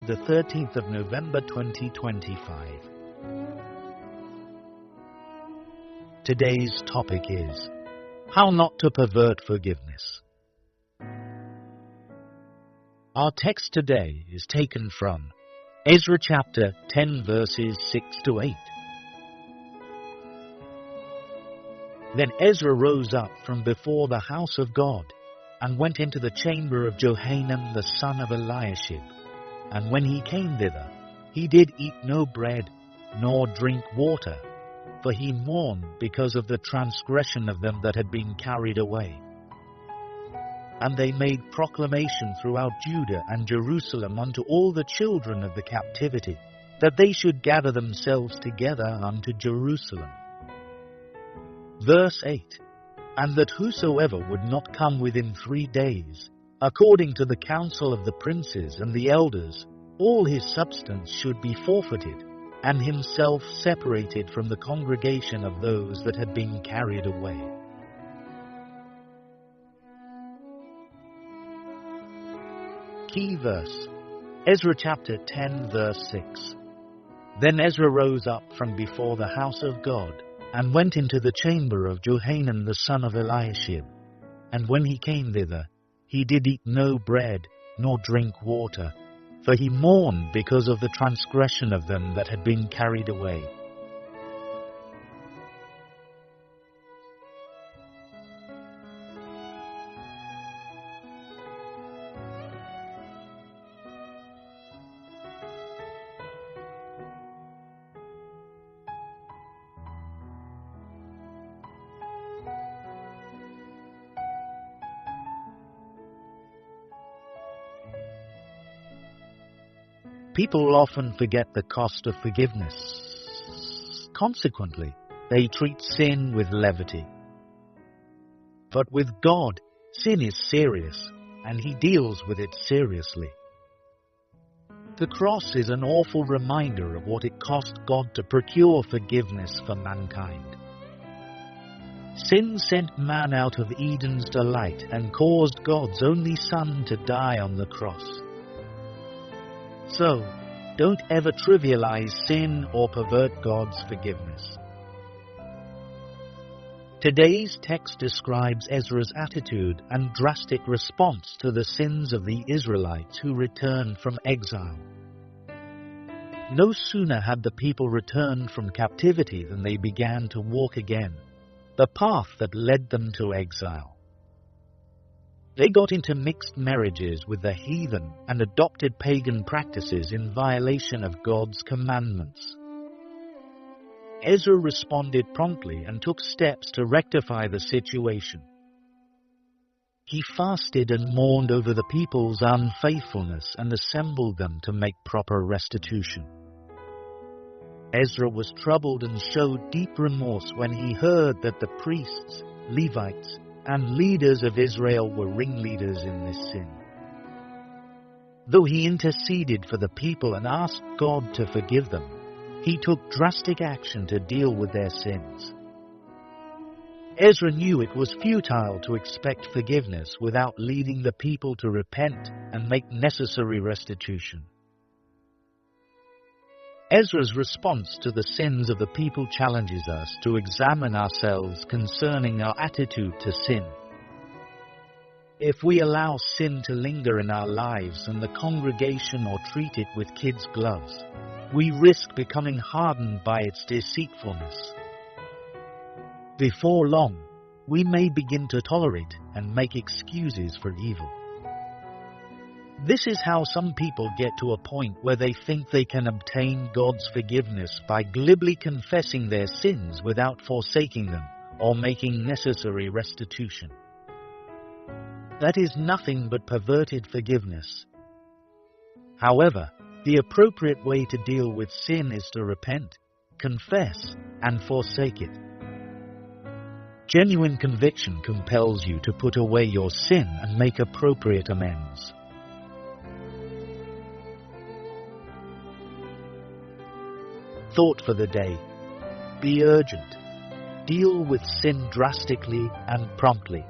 the 13th of November 2025. Today's topic is how not to pervert forgiveness. Our text today is taken from Ezra chapter 10 verses 6 to 8. Then Ezra rose up from before the house of God and went into the chamber of Johanan the son of Eliashib. And when he came thither, he did eat no bread nor drink water, for he mourned because of the transgression of them that had been carried away. And they made proclamation throughout Judah and Jerusalem unto all the children of the captivity, that they should gather themselves together unto Jerusalem. Verse 8. And that whosoever would not come within 3 days, according to the counsel of the princes and the elders, all his substance should be forfeited, and himself separated from the congregation of those that had been carried away. Key verse, Ezra chapter 10 verse 6. Then Ezra rose up from before the house of God, and went into the chamber of Johanan the son of Eliashib. And when he came thither, he did eat no bread, nor drink water, for he mourned because of the transgression of them that had been carried away. People often forget the cost of forgiveness. Consequently, they treat sin with levity. But with God, sin is serious, and He deals with it seriously. The cross is an awful reminder of what it cost God to procure forgiveness for mankind. Sin sent man out of Eden's delight and caused God's only Son to die on the cross. So, don't ever trivialize sin or pervert God's forgiveness. Today's text describes Ezra's attitude and drastic response to the sins of the Israelites who returned from exile. No sooner had the people returned from captivity than they began to walk again, the path that led them to exile. They got into mixed marriages with the heathen and adopted pagan practices in violation of God's commandments. Ezra responded promptly and took steps to rectify the situation. He fasted and mourned over the people's unfaithfulness and assembled them to make proper restitution. Ezra was troubled and showed deep remorse when he heard that the priests, Levites, and leaders of Israel were ringleaders in this sin. Though he interceded for the people and asked God to forgive them, he took drastic action to deal with their sins. Ezra knew it was futile to expect forgiveness without leading the people to repent and make necessary restitution. Ezra's response to the sins of the people challenges us to examine ourselves concerning our attitude to sin. If we allow sin to linger in our lives and the congregation or treat it with kids' gloves, we risk becoming hardened by its deceitfulness. Before long, we may begin to tolerate and make excuses for evil. This is how some people get to a point where they think they can obtain God's forgiveness by glibly confessing their sins without forsaking them or making necessary restitution. That is nothing but perverted forgiveness. However, the appropriate way to deal with sin is to repent, confess, and forsake it. Genuine conviction compels you to put away your sin and make appropriate amends. Thought for the day. Be urgent. Deal with sin drastically and promptly.